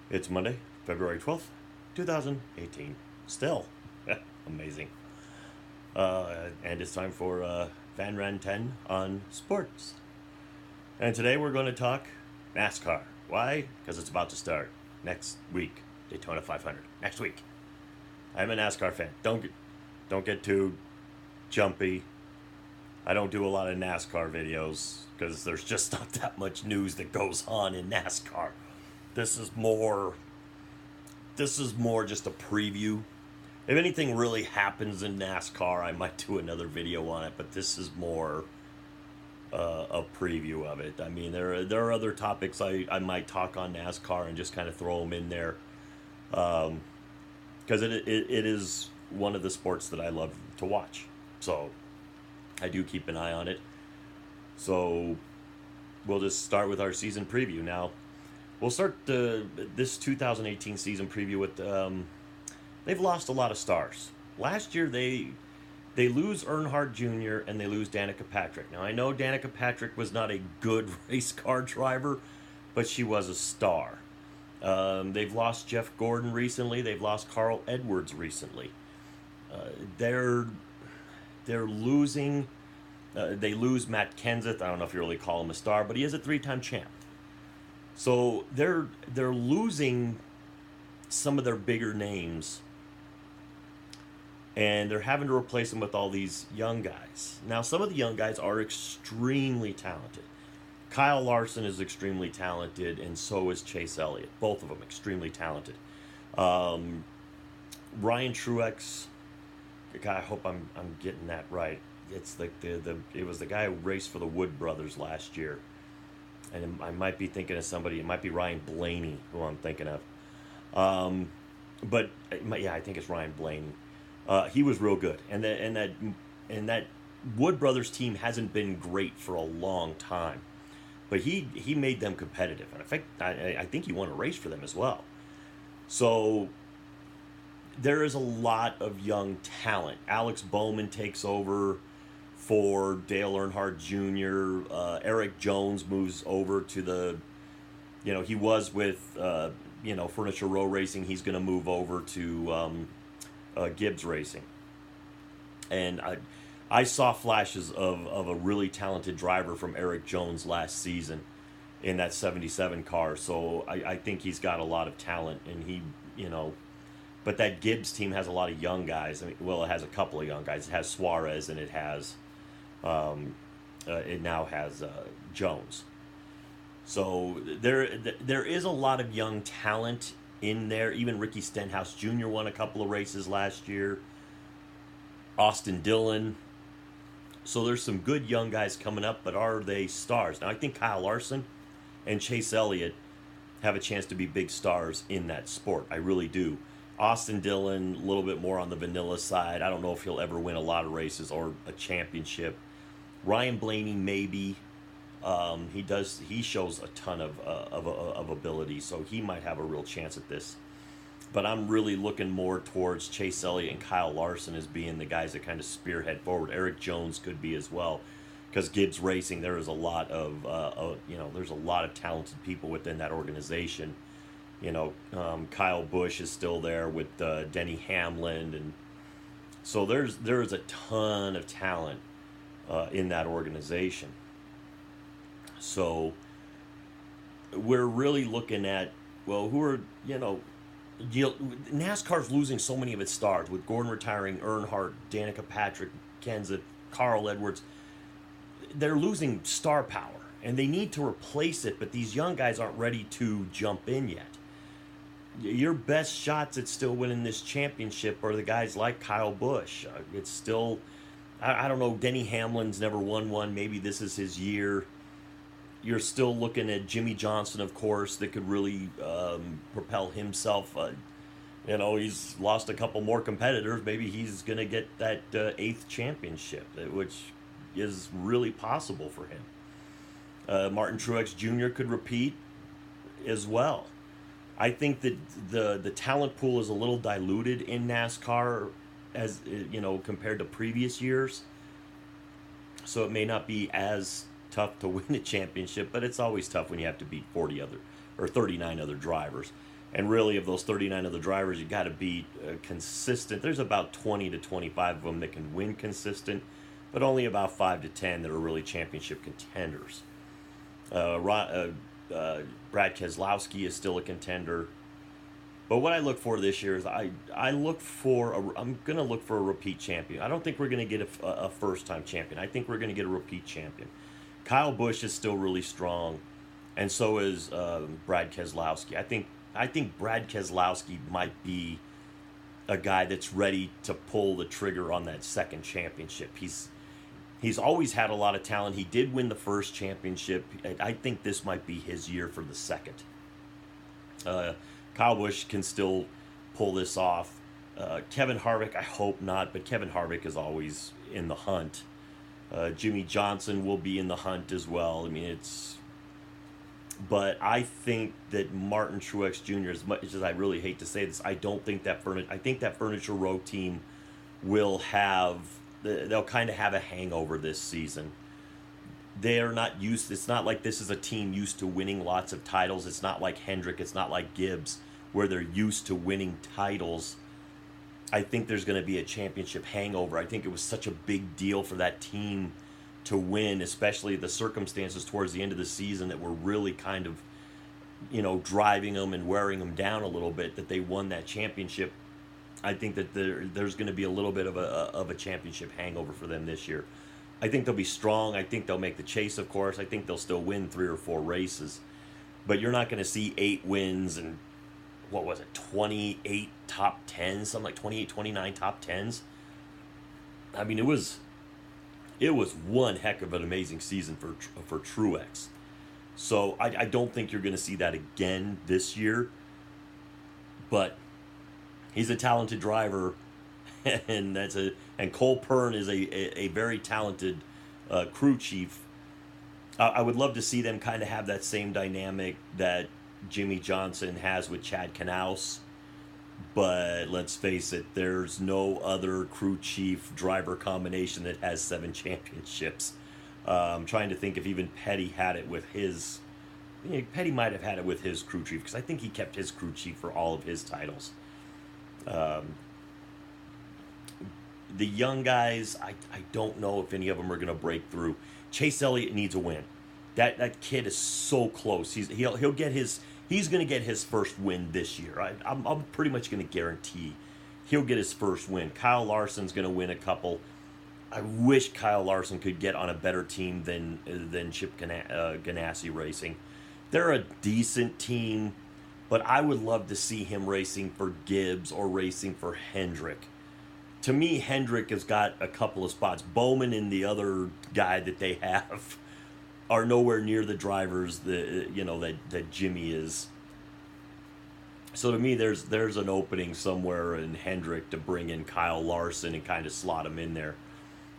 It's Monday, February 12th, 2018. Still. Amazing. And it's time for Vanran10 on sports. And today we're going to talk NASCAR. Why? Because it's about to start next week. Daytona 500. Next week. I'm a NASCAR fan. Don't get too jumpy. I don't do a lot of NASCAR videos because there's just not that much news that goes on in NASCAR. This is more just a preview. If anything really happens in NASCAR, I might do another video on it, but this is more a preview of it. I mean, there are other topics I might talk on NASCAR and just kind of throw them in there, because it is one of the sports that I love to watch. So I do keep an eye on it. So we'll just start with our season preview now. We'll start this 2018 season preview with they've lost a lot of stars. Last year they lose Earnhardt Jr. and they lose Danica Patrick. Now I know Danica Patrick was not a good race car driver, but she was a star. They've lost Jeff Gordon recently. They've lost Carl Edwards recently. They're losing. They lose Matt Kenseth. I don't know if you really call him a star, but he is a three-time champ. So they're losing some of their bigger names, and they're having to replace them with all these young guys. Now, some of the young guys are extremely talented. Kyle Larson is extremely talented, and so is Chase Elliott. Both of them extremely talented. Ryan Truex, I hope I'm getting that right. It's like it was the guy who raced for the Wood brothers last year. And I might be thinking of somebody. It might be Ryan Blaney, who I'm thinking of. But yeah, I think it's Ryan Blaney. He was real good, and that Wood Brothers team hasn't been great for a long time, but he made them competitive, and in fact, I think he won a race for them as well. So there is a lot of young talent. Alex Bowman takes over for Dale Earnhardt Jr. Eric Jones moves over to he was with Furniture Row Racing. He's going to move over to Gibbs Racing. And I saw flashes of a really talented driver from Eric Jones last season in that 77 car. So I think he's got a lot of talent, and but that Gibbs team has a lot of young guys. I mean, well, it has a couple of young guys. It has Suarez, and it now has Jones. So there is a lot of young talent in there. Even Ricky Stenhouse Jr. won a couple of races last year. Austin Dillon. So there's some good young guys coming up, but are they stars? Now I think Kyle Larson and Chase Elliott have a chance to be big stars in that sport. I really do. Austin Dillon, a little bit more on the vanilla side. I don't know if he'll ever win a lot of races or a championship. Ryan Blaney, maybe. He shows a ton of ability, so he might have a real chance at this. But I'm really looking more towards Chase Elliott and Kyle Larson as being the guys that kind of spearhead forward. Eric Jones could be as well, because Gibbs Racing, there is a lot of there's a lot of talented people within that organization. Kyle Busch is still there with Denny Hamlin, and so there's a ton of talent in that organization. So we're really looking at, well, who are, NASCAR's losing so many of its stars, with Gordon retiring, Earnhardt, Danica Patrick, Kenseth, Carl Edwards. They're losing star power, and they need to replace it, but these young guys aren't ready to jump in yet. Your best shots at still winning this championship are the guys like Kyle Busch. It's still, I don't know, Denny Hamlin's never won one. Maybe this is his year. You're still looking at Jimmy Johnson, of course, that could really propel himself. He's lost a couple more competitors. Maybe he's going to get that eighth championship, which is really possible for him. Martin Truex Jr. could repeat as well. I think that the talent pool is a little diluted in NASCAR, as compared to previous years. So it may not be as tough to win a championship, but it's always tough when you have to beat 39 other drivers. And really, of those 39 other drivers, you got to be consistent. There's about 20 to 25 of them that can win consistent, but only about 5 to 10 that are really championship contenders. Brad Keselowski is still a contender. But what I look for this year is I'm going to look for a repeat champion. I don't think we're going to get a first-time champion. I think we're going to get a repeat champion. Kyle Busch is still really strong, and so is Brad Keselowski. I think Brad Keselowski might be a guy that's ready to pull the trigger on that second championship. He's always had a lot of talent. He did win the first championship. I think this might be his year for the second. Kyle Busch can still pull this off. Kevin Harvick, I hope not, but Kevin Harvick is always in the hunt. Jimmy Johnson will be in the hunt as well. I mean, but I think that Martin Truex Jr., as much as I really hate to say this, I think that Furniture Row team will they'll kind of have a hangover this season. They're not used. It's not like this is a team used to winning lots of titles. It's not like Hendrick. It's not like Gibbs, where they're used to winning titles. I think there's going to be a championship hangover. I think it was such a big deal for that team to win, especially the circumstances towards the end of the season that were really kind of, driving them and wearing them down a little bit, that they won that championship. I think that there's going to be a little bit of a championship hangover for them this year. I think they'll be strong. I think they'll make the chase, of course. I think they'll still win 3 or 4 races. But you're not going to see 8 wins and, 28 top 10s, something like 28, 29 top 10s. I mean, it was one heck of an amazing season for Truex. So I don't think you're going to see that again this year. But he's a talented driver. And Cole Pearn is a very talented crew chief. I would love to see them kind of have that same dynamic that Jimmy Johnson has with Chad Knaus. But let's face it, there's no other crew chief driver combination that has 7 championships. I'm trying to think if even Petty had it with his. Petty might have had it with his crew chief, because I think he kept his crew chief for all of his titles. The young guys, I don't know if any of them are going to break through. Chase Elliott needs a win. That kid is so close. He's going to get his first win this year. I'm pretty much going to guarantee he'll get his first win. Kyle Larson's going to win a couple. I wish Kyle Larson could get on a better team than Chip Ganassi Racing. They're a decent team, but I would love to see him racing for Gibbs or racing for Hendrick. To me, Hendrick has got a couple of spots. Bowman and the other guy that they have are nowhere near the drivers that Jimmy is. So to me, there's an opening somewhere in Hendrick to bring in Kyle Larson and kind of slot him in there.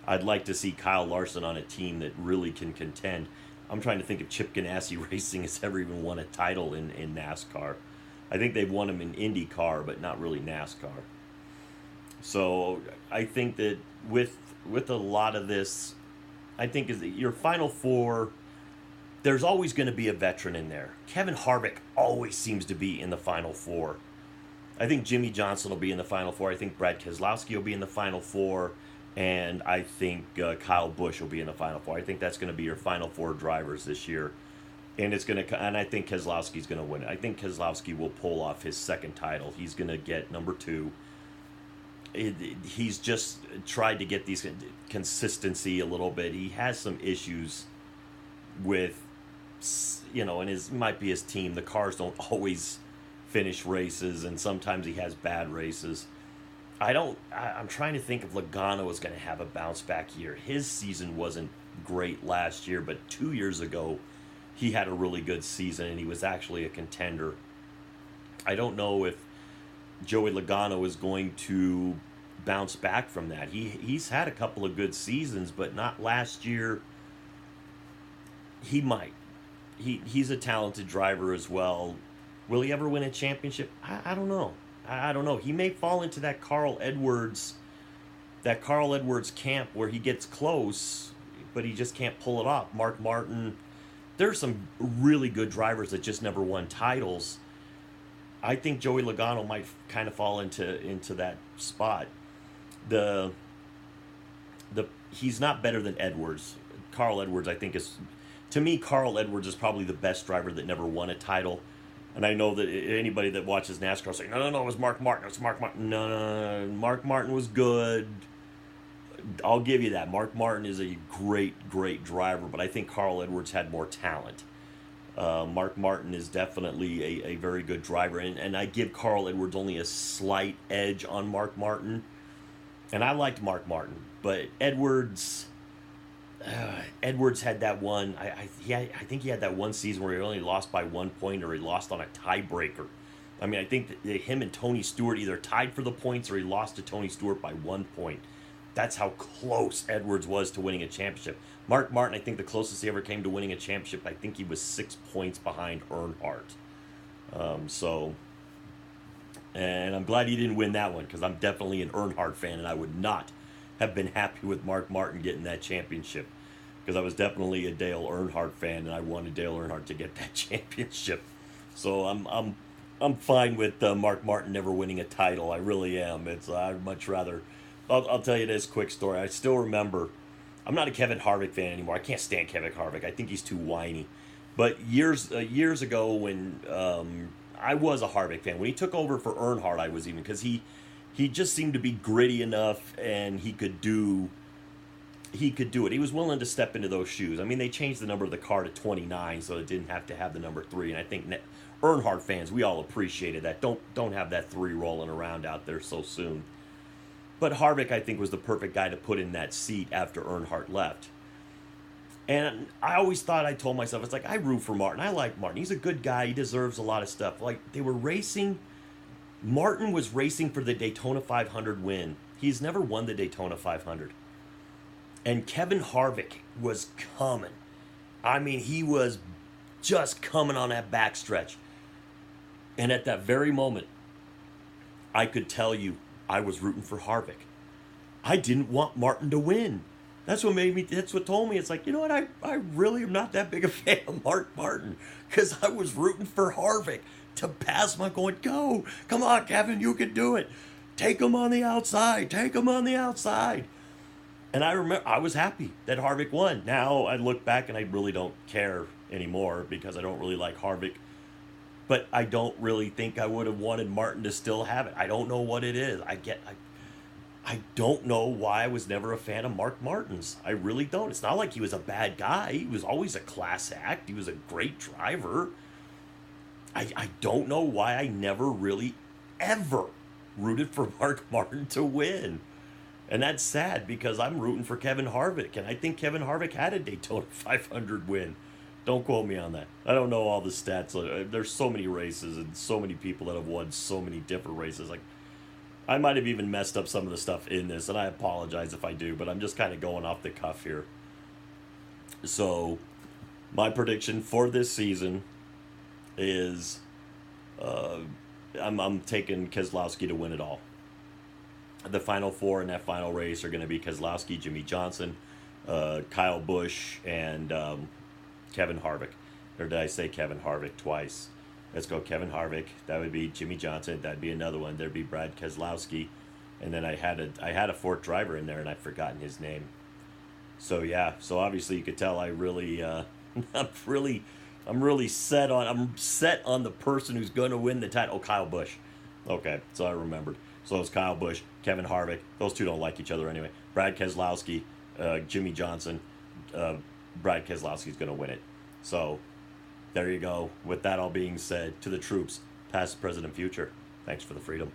I'd like to see Kyle Larson on a team that really can contend. I'm trying to think if Chip Ganassi Racing has ever even won a title in NASCAR. I think they've won them in IndyCar, but not really NASCAR. So I think that with a lot of this, I think is that your Final Four, there's always going to be a veteran in there. Kevin Harvick always seems to be in the Final Four. I think Jimmy Johnson will be in the Final Four. I think Brad Keselowski will be in the Final Four. And I think Kyle Busch will be in the Final Four. I think that's going to be your Final Four drivers this year. And I think Keselowski's going to win it. I think Keselowski will pull off his second title. He's going to get number 2. He's just tried to get these consistency a little bit. He has some issues with, and might be his team. The cars don't always finish races, and sometimes he has bad races. I'm trying to think if Logano is going to have a bounce back year. His season wasn't great last year, but 2 years ago, he had a really good season, and he was actually a contender. I don't know if Joey Logano is going to bounce back from that. He's had a couple of good seasons, but not last year. He might. He's a talented driver as well. Will he ever win a championship? I don't know. I don't know. He may fall into that Carl Edwards camp where he gets close, but he just can't pull it off. Mark Martin. There's some really good drivers that just never won titles. I think Joey Logano might kind of fall into that spot. The the He's not better than Edwards. Carl Edwards, I think, is, to me, Carl Edwards is probably the best driver that never won a title. And I know that anybody that watches NASCAR is like, no, no, no, it was Mark Martin. It was Mark Martin. No, no, no, no. Mark Martin was good. I'll give you that. Mark Martin is a great, great driver, but I think Carl Edwards had more talent. Mark Martin is definitely a very good driver, and I give Carl Edwards only a slight edge on Mark Martin. And I liked Mark Martin, but Edwards had that one. I think he had that one season where he only lost by 1 point, or he lost on a tiebreaker. I mean, I think that him and Tony Stewart either tied for the points, or he lost to Tony Stewart by 1 point. That's how close Edwards was to winning a championship. Mark Martin, I think the closest he ever came to winning a championship, I think he was 6 points behind Earnhardt. So, and I'm glad he didn't win that one, because I'm definitely an Earnhardt fan, and I would not have been happy with Mark Martin getting that championship, because I was definitely a Dale Earnhardt fan, and I wanted Dale Earnhardt to get that championship. So I'm fine with Mark Martin never winning a title. I really am. I'd much rather. I'll tell you this quick story. I still remember. I'm not a Kevin Harvick fan anymore. I can't stand Kevin Harvick. I think he's too whiny. But years ago, when I was a Harvick fan, when he took over for Earnhardt, I was even, because he just seemed to be gritty enough, and he could do it. He was willing to step into those shoes. I mean, they changed the number of the car to 29, so it didn't have to have the number 3. And I think Earnhardt fans, we all appreciated that. Don't have that 3 rolling around out there so soon. But Harvick, I think, was the perfect guy to put in that seat after Earnhardt left. And I always thought, I told myself, it's like, I root for Martin. I like Martin. He's a good guy. He deserves a lot of stuff. Like, they were racing. Martin was racing for the Daytona 500 win. He's never won the Daytona 500. And Kevin Harvick was coming. I mean, he was just coming on that backstretch. And at that very moment, I could tell you, I was rooting for Harvick. I didn't want Martin to win. That's what told me. It's like, you know what? I really am not that big a fan of Mark Martin, because I was rooting for Harvick to pass him. I'm going, go. Come on, Kevin, you can do it. Take him on the outside. Take him on the outside. And I remember, I was happy that Harvick won. Now I look back and I really don't care anymore, because I don't really like Harvick. But I don't really think I would have wanted Martin to still have it. I don't know what it is. I don't know why I was never a fan of Mark Martin's. I really don't. It's not like he was a bad guy. He was always a class act. He was a great driver. I don't know why I never really ever rooted for Mark Martin to win. And that's sad, because I'm rooting for Kevin Harvick. And I think Kevin Harvick had a Daytona 500 win. Don't quote me on that. I don't know all the stats. There's so many races and so many people that have won so many different races. Like, I might have even messed up some of the stuff in this, and I apologize if I do, but I'm just kind of going off the cuff here. So, my prediction for this season is I'm taking Keselowski to win it all. The final 4 in that final race are going to be Keselowski, Jimmy Johnson, Kyle Busch, and Kevin Harvick. Or did I say Kevin Harvick twice? Let's go Kevin Harvick. That would be Jimmy Johnson. That'd be another one. There'd be Brad Keselowski. And then I had a 4th driver in there, and I've forgotten his name. So yeah, so obviously you could tell I really I'm really set on the person who's going to win the title. Oh, Kyle Busch. Okay, so I remembered. So it's Kyle Busch, Kevin Harvick. Those two don't like each other anyway. Brad Keselowski, Jimmy Johnson. Brad Keselowski's going to win it. So there you go. With that all being said, to the troops, past, present, and future, thanks for the freedom.